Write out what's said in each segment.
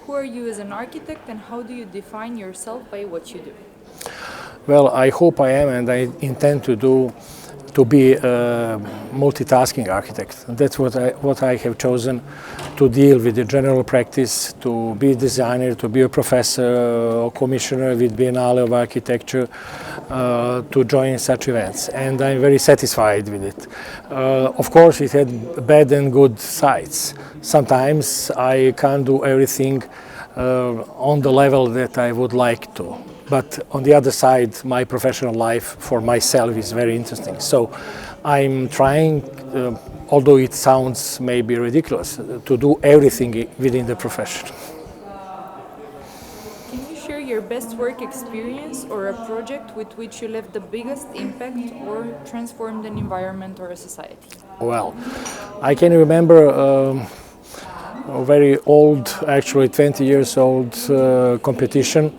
Who are you as an architect and how do you define yourself by what you do? Well, I hope I am, and I intend to be a multitasking architect. That's what I have chosen, to deal with the general practice, to be a designer, to be a professor or commissioner with Biennale of Architecture, to join such events, and I'm very satisfied with it. Of course, it had bad and good sides. Sometimes I can't do everything on the level that I would like to. But on the other side, my professional life for myself is very interesting. So I'm trying, although it sounds maybe ridiculous, to do everything within the profession. Can you share your best work experience or a project with which you left the biggest impact or transformed an environment or a society? Well, I can remember a very old, actually 20 years old competition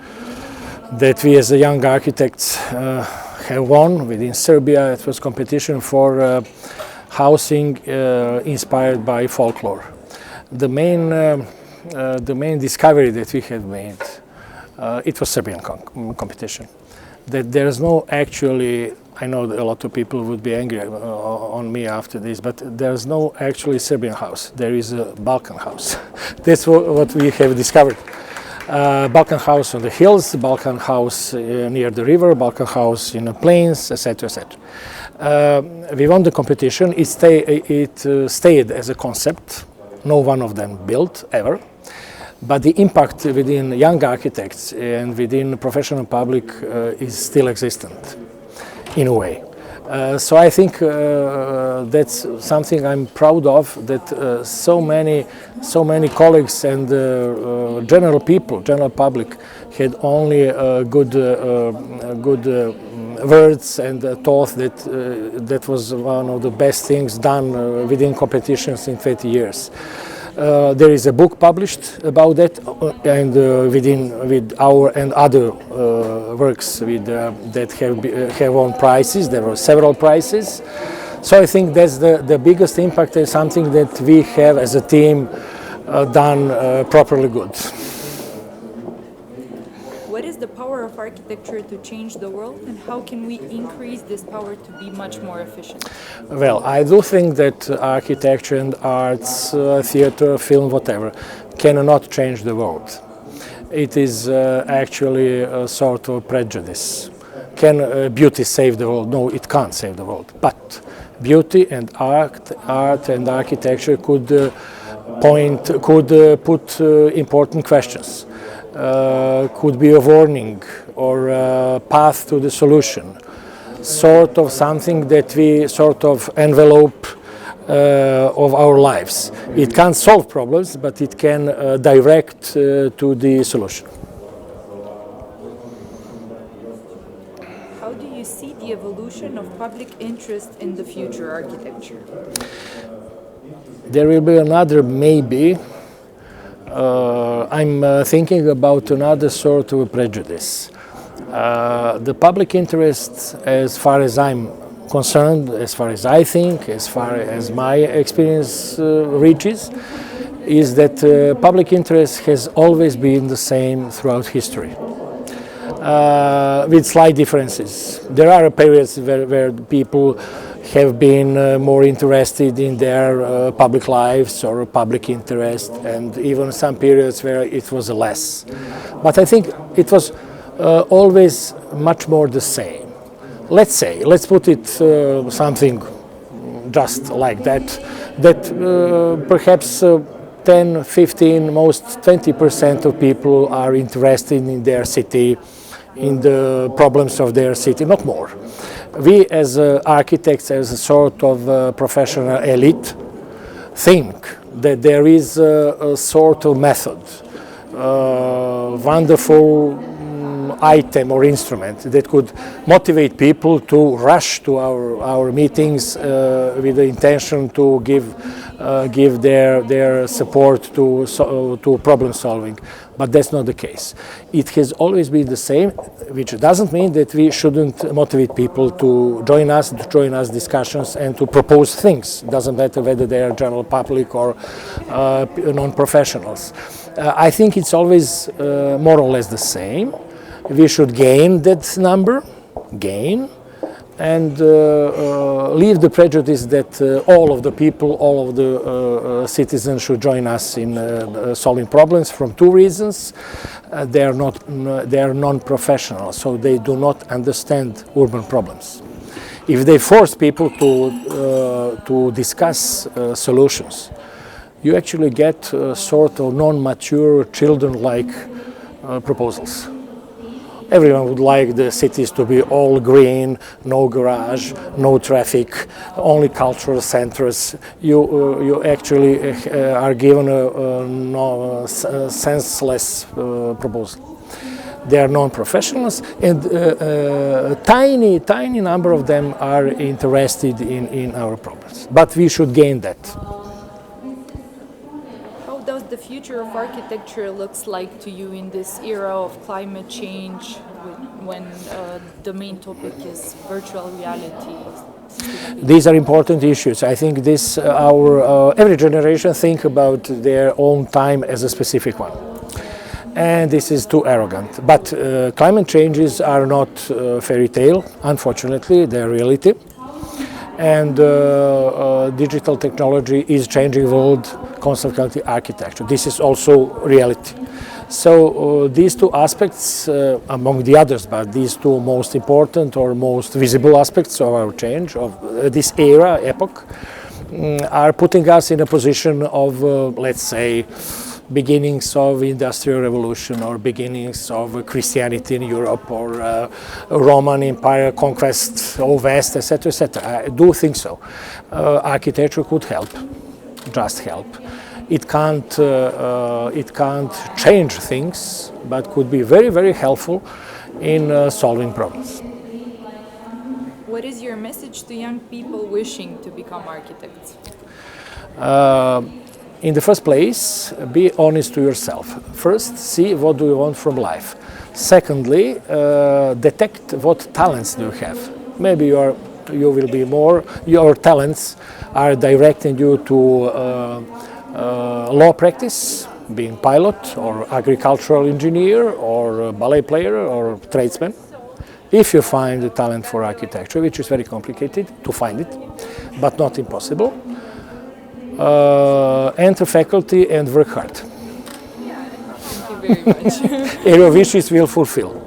that we as a young architects have won within Serbia. It was competition for housing inspired by folklore. The main discovery that we had made, it was Serbian competition, that there's no actually, I know that a lot of people would be angry on me after this, but there's no actually Serbian house. There is a Balkan house. That's what we have discovered. Balkan house on the hills, Balkan house near the river, Balkan house in the plains, etc., etc. We won the competition. It stayed as a concept. No one of them built ever. But the impact within young architects and within the professional public is still existent, in a way. So I think that's something I'm proud of, that so many colleagues and general people, general public, had only good words and thought that that was one of the best things done within competitions in 20 years. There is a book published about that, and with our and other works that have won prizes. There were several prizes. So I think that's the biggest impact, is something that we have as a team done properly good. What is the power of architecture to change the world, and how can we increase this power to be much more efficient? Well, I do think that architecture and arts, theater, film, whatever, cannot change the world. It is actually a sort of prejudice. Can beauty save the world? No, it can't save the world. But beauty and art and architecture could put important questions. Could be a warning or a path to the solution, sort of something that we sort of envelope of our lives. It can't solve problems, but it can direct to the solution. How do you see the evolution of public interest in the future architecture? There will be another maybe. I'm thinking about another sort of prejudice. The public interest, as far as I'm concerned, as far as I think, as far as my experience reaches, is that public interest has always been the same throughout history, with slight differences. There are periods where people have been more interested in their public lives or public interest, and even some periods where it was less. But I think it was always much more the same. Let's put it something just like that, perhaps 10, 15, most 20% of people are interested in their city, in the problems of their city, not more. We as architects, as a sort of professional elite, think that there is a sort of method, wonderful item or instrument that could motivate people to rush to our meetings with the intention to give their support to problem solving. But that's not the case. It has always been the same, which doesn't mean that we shouldn't motivate people to join us discussions and to propose things. It doesn't matter whether they are general public or non-professionals. I think it's always more or less the same. We should gain that number, and leave the prejudice that all of the people, all of the citizens should join us in solving problems from two reasons. They are non-professional, so they do not understand urban problems. If they force people to discuss solutions, you actually get sort of non-mature, children-like proposals. Everyone would like the cities to be all green, no garage, no traffic, only cultural centers. You actually are given a senseless proposal. They are non-professionals, and a tiny number of them are interested in our problems. But we should gain that. Does the future of architecture looks like to you in this era of climate change, when the main topic is virtual reality? These are important issues. I think this every generation think about their own time as a specific one, and this is too arrogant. But climate changes are not fairy tale. Unfortunately, they're reality. And digital technology is changing the world, consequently architecture. This is also reality. So these two aspects, among the others, but these two most important or most visible aspects of our change, of this epoch, are putting us in a position of, let's say, beginnings of industrial revolution or beginnings of Christianity in Europe or Roman Empire conquest of West, etc., etc. I do think so. Architecture could help, just help. It can't change things, but could be very, very helpful in solving problems. What is your message to young people wishing to become architects? In the first place, be honest to yourself. First, see what do you want from life. Secondly, detect what talents do you have. Maybe you will be more, your talents are directing you to law practice, being pilot or agricultural engineer or ballet player or tradesman. If you find a talent for architecture, which is very complicated to find it, but not impossible, enter faculty and work hard. Thank you very much. Your wishes will fulfill.